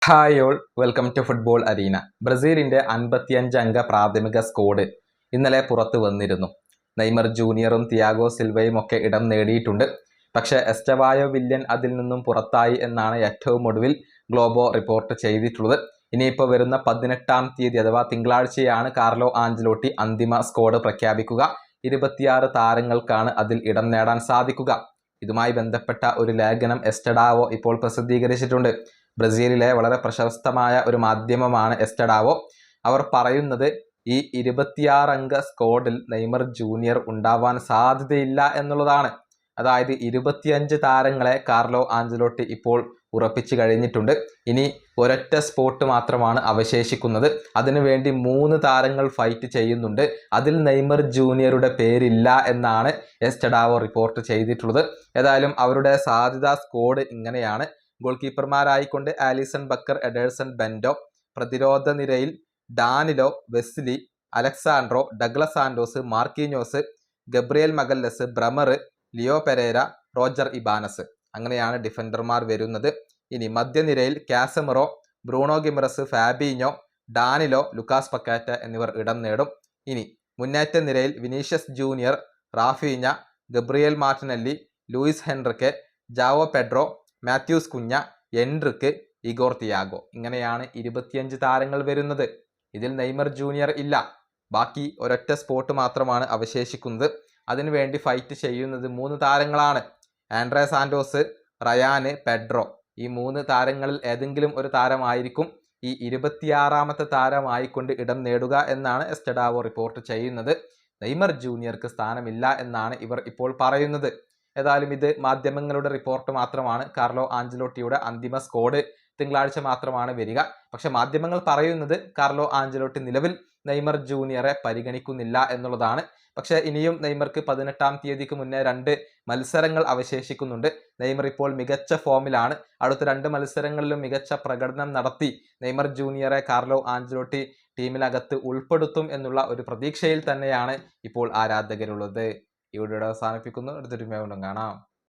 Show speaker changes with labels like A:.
A: Hi all, welcome to football arena. ബ്രസീലിന്റെ 55 അംഗ പ്രാഥമിക സ്ക്വാഡ് ഇന്നലെ പുറത്തു വന്നിരുന്നു. നെയ്മർ ജൂനിയറും തിയാഗോ സിൽവയും ഒക്കെ ഇടം നേടിയിട്ടുണ്ട്. പക്ഷേ എസ്റ്റവായോ വില്യൻ അതിൽ നിന്നും പുറത്തായി എന്നാണ് ഏറ്റവും ഒടുവിൽ ഗ്ലോബോ റിപ്പോർട്ട് ചെയ്തിട്ടുള്ളത്. ഇനിയിപ്പോൾ വരുന്ന 18-ാം തീയതി അഥവാ തിങ്കളാഴ്ചയാണ് കാർലോ ആഞ്ചലോട്ടി അന്തിമ സ്ക്വാഡ് പ്രഖ്യാപിക്കുക. 26 താരങ്ങൾക്കാണ് അതിൽ ഇടം നേടാൻ സാധിക്കുക. ഇതുമായി ബന്ധപ്പെട്ട ഒരു ലേഖനം എസ്റ്റഡാവോ ഇപ്പോൾ പ്രസിദ്ധീകരിച്ചിട്ടുണ്ട്. ബ്രസീലിലെ വളരെ പ്രശസ്തമായ ഒരു മാധ്യമമാണ് എസ്റ്റഡാവോ. അവർ പറയുന്നത് ഈ 26 അംഗ സ്ക്വാഡിൽ നെയ്മർ ജൂനിയർ ഉണ്ടാവാൻ സാധ്യതയില്ല എന്നുള്ളതാണ്. അതായത് 25 താരങ്ങളെ കാർലോ ആഞ്ചലോട്ടി ഇപ്പോൾ ഉറപ്പിച്ചു കഴിഞ്ഞിട്ടുണ്ട്. ഇനി ഒരൊറ്റ സ്പോട്ട് മാത്രമാണ് അവശേഷിക്കുന്നത്. അതിനുവേണ്ടി 3 താരങ്ങൾ ഫൈറ്റ് ചെയ്യുന്നുണ്ട്. അതിൽ നെയ്മർ ജൂനിയറുടെ പേരില്ല എന്നാണ് എസ്റ്റഡാവോ റിപ്പോർട്ട് ചെയ്തിട്ടുള്ളത്. ഏതായാലും അവരുടെ സാധ്യതാ സ്ക്വാഡ് ഇങ്ങനെയാണ്. ഗോൾ കീപ്പർമാരായിക്കൊണ്ട് ആലിസൺ ബക്കർ, എഡേഴ്സൺ ബെൻഡോ. പ്രതിരോധ നിരയിൽ Danilo, Wesley, Alexsandro, Douglas Santos, Marquinhos, Gabriel Magalhaes, Bremer, Leo Pereira, Roger Ibanez. അങ്ങനെയാണ് ഡിഫൻഡർമാർ വരുന്നത്. ഇനി മധ്യനിരയിൽ Casemiro, Bruno Guimaraes, Fabinho, Danilo, Lucas Paqueta എന്നിവർ ഇടം നേടും. ഇനി മുന്നേറ്റ നിരയിൽ Vinicius Junior, Raphinha, Gabriel Martinelli, Luiz Henrique, Joao Pedro, Matheus Cunha, Endrick, Igor Thiago. ഇങ്ങനെയാണ് 25 താരങ്ങൾ വരുന്നത്. ഇതിൽ നെയ്മർ ജൂനിയർ ഇല്ല. ബാക്കി ഒരൊറ്റ സ്പോട്ട് മാത്രമാണ് അവശേഷിക്കുന്നത്. അതിനുവേണ്ടി ഫൈറ്റ് ചെയ്യുന്നത് 3 താരങ്ങളാണ്. Andre Santos, Rayan, Pedro. ഈ 3 താരങ്ങളിൽ ഏതെങ്കിലും ഒരു താരമായിരിക്കും ഈ 26-ാമത്തെ താരമായിക്കൊണ്ട് ഇടം നേടുക എന്നാണ് എസ്റ്റഡാവോ റിപ്പോർട്ട് ചെയ്യുന്നത്. നെയ്മർ ജൂനിയർക്ക് സ്ഥാനമില്ല എന്നാണ് ഇവർ ഇപ്പോൾ പറയുന്നത്. ഏതായാലും ഇത് മാധ്യമങ്ങളുടെ റിപ്പോർട്ട് മാത്രമാണ്. കാർലോ ആഞ്ചലോട്ടിയുടെ അന്തിമ സ്ക്വാഡ് തിങ്കളാഴ്ച മാത്രമാണ് വരിക. പക്ഷെ മാധ്യമങ്ങൾ പറയുന്നത് കാർലോ ആഞ്ചലോട്ടി നിലവിൽ നെയ്മർ ജൂനിയറെ പരിഗണിക്കുന്നില്ല എന്നുള്ളതാണ്. പക്ഷെ ഇനിയും നെയ്മർക്ക് 18-ാം തീയതിക്ക് മുന്നേ 2 മത്സരങ്ങൾ അവശേഷിക്കുന്നുണ്ട്. നെയ്മർ ഇപ്പോൾ മികച്ച ഫോമിലാണ്. അടുത്ത 2 മത്സരങ്ങളിലും മികച്ച പ്രകടനം നടത്തി നെയ്മർ ജൂനിയറെ കാർലോ ആഞ്ചലോട്ടി ടീമിനകത്ത് ഉൾപ്പെടുത്തും എന്നുള്ള ഒരു പ്രതീക്ഷയിൽ തന്നെയാണ് ഇപ്പോൾ ആരാധകരുള്ളത്. ഈ വീഡിയോ അവസാനിപ്പിക്കുന്നു. അടുത്തൊരു വീണ്ടും കാണാം.